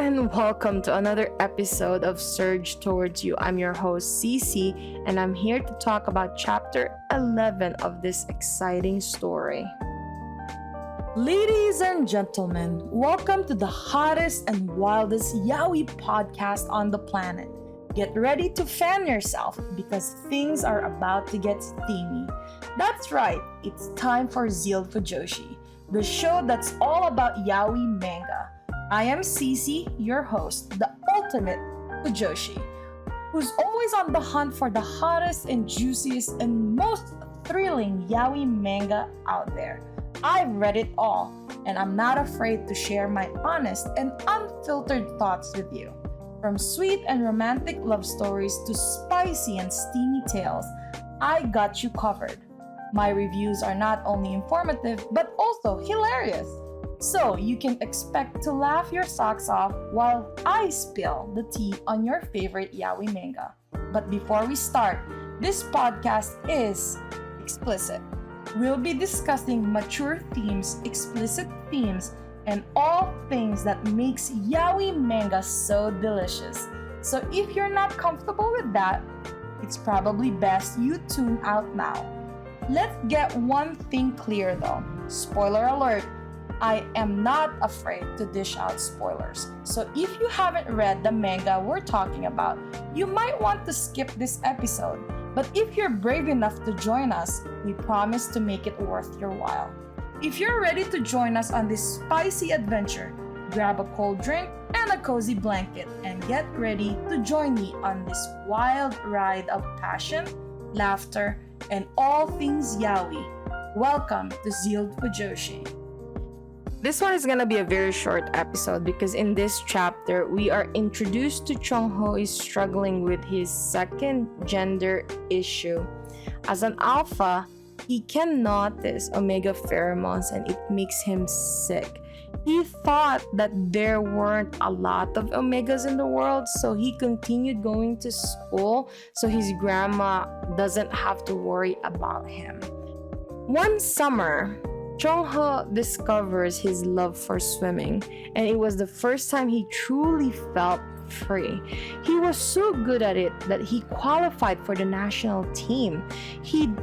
and welcome to another episode of Surge Towards You. I'm your host, CeeCee, and I'm here to talk about chapter 11 of this exciting story. Ladies and gentlemen, welcome to the hottest and wildest yaoi podcast on the planet. Get ready to fan yourself because things are about to get steamy. That's right, it's time for ZEALED Fujoshi, the show that's all about yaoi manga. I am CeeCee, your host, the ultimate Fujoshi, who's always on the hunt for the hottest and juiciest and most thrilling yaoi manga out there. I've read it all, and I'm not afraid to share my honest and unfiltered thoughts with you. From sweet and romantic love stories to spicy and steamy tales, I got you covered. My reviews are not only informative, but also hilarious. So you can expect to laugh your socks off while I spill the tea on your favorite yaoi manga. But before we start, this podcast is explicit. We'll be discussing mature themes, explicit themes, and all things that makes yaoi manga so delicious. So if you're not comfortable with that, it's probably best you tune out now. Let's get one thing clear though. Spoiler alert, I am not afraid to dish out spoilers. So if you haven't read the manga we're talking about, you might want to skip this episode. But if you're brave enough to join us, we promise to make it worth your while. If you're ready to join us on this spicy adventure, grab a cold drink and a cozy blanket and get ready to join me on this wild ride of passion, laughter, and all things yaoi. Welcome to ZEALED Fujoshi. This one is gonna be a very short episode because in this chapter, we are introduced to Cheongho is struggling with his second gender issue. As an alpha, he can notice omega pheromones and it makes him sick. He thought that there weren't a lot of omegas in the world, so he continued going to school so his grandma doesn't have to worry about him. One summer, Cheongho discovers his love for swimming, and it was the first time he truly felt free. He was so good at it that he qualified for the national team.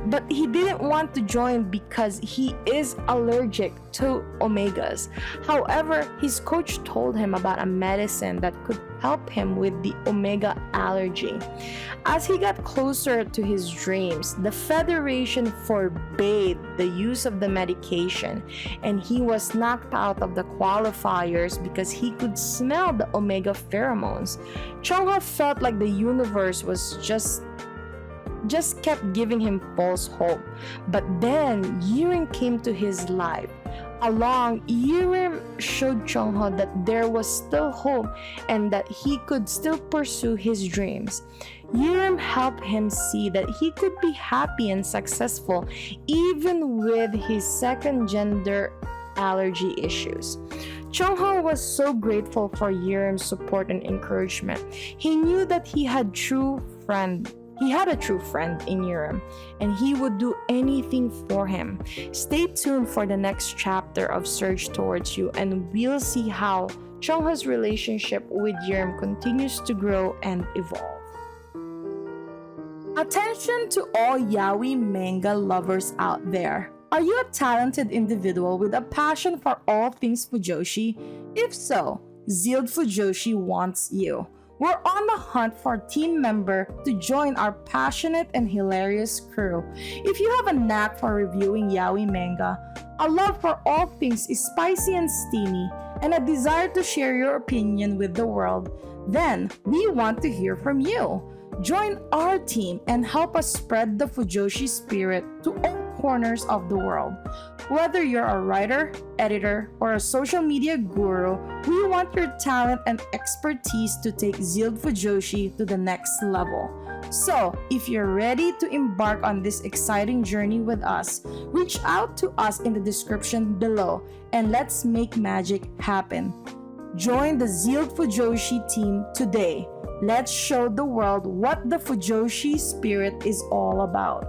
But he didn't want to join because he is allergic to omegas. However, his coach told him about a medicine that could help him with the omega allergy. As he got closer to his dreams, the Federation forbade the use of the medication, and he was knocked out of the qualifiers because he could smell the omega pheromones. Cheongho felt like the universe was just kept giving him false hope. But then Yirim came to his life. Along, Yirim showed Cheongho that there was still hope and that he could still pursue his dreams. Yirim helped him see that he could be happy and successful even with his second gender allergy issues. Cheongho was so grateful for Yirim's support and encouragement. He knew that he had a true friend in Yirim, and he would do anything for him. Stay tuned for the next chapter of Surge Towards You, and we'll see how Cheongho's relationship with Yirim continues to grow and evolve. Attention to all yaoi manga lovers out there. Are you a talented individual with a passion for all things Fujoshi? If so, ZEALED Fujoshi wants you. We're on the hunt for a team member to join our passionate and hilarious crew. If you have a knack for reviewing yaoi manga, a love for all things is spicy and steamy, and a desire to share your opinion with the world, then we want to hear from you. Join our team and help us spread the Fujoshi spirit to all corners of the world. Whether you're a writer, editor, or a social media guru, we want your talent and expertise to take ZEALED Fujoshi to the next level. So, if you're ready to embark on this exciting journey with us, reach out to us in the description below and let's make magic happen. Join the ZEALED Fujoshi team today. Let's show the world what the Fujoshi spirit is all about.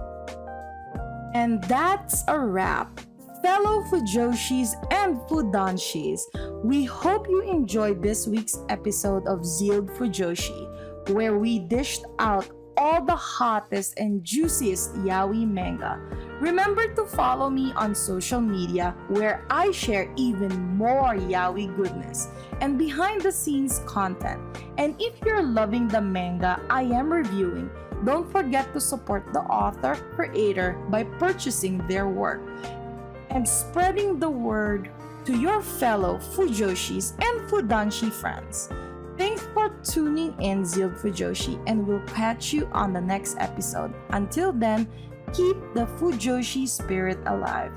And that's a wrap. Fellow Fujoshis and Fudanshis, We hope you enjoyed this week's episode of ZEALED Fujoshi, where we dished out all the hottest and juiciest yaoi manga. Remember to follow me on social media where I share even more yaoi goodness and behind the scenes content. And if you're loving the manga I am reviewing, don't forget to support the author creator by purchasing their work and spreading the word to your fellow Fujoshis and Fudanshi friends. Thanks for tuning in, ZEALED Fujoshi, and we'll catch you on the next episode. Until then, keep the Fujoshi spirit alive.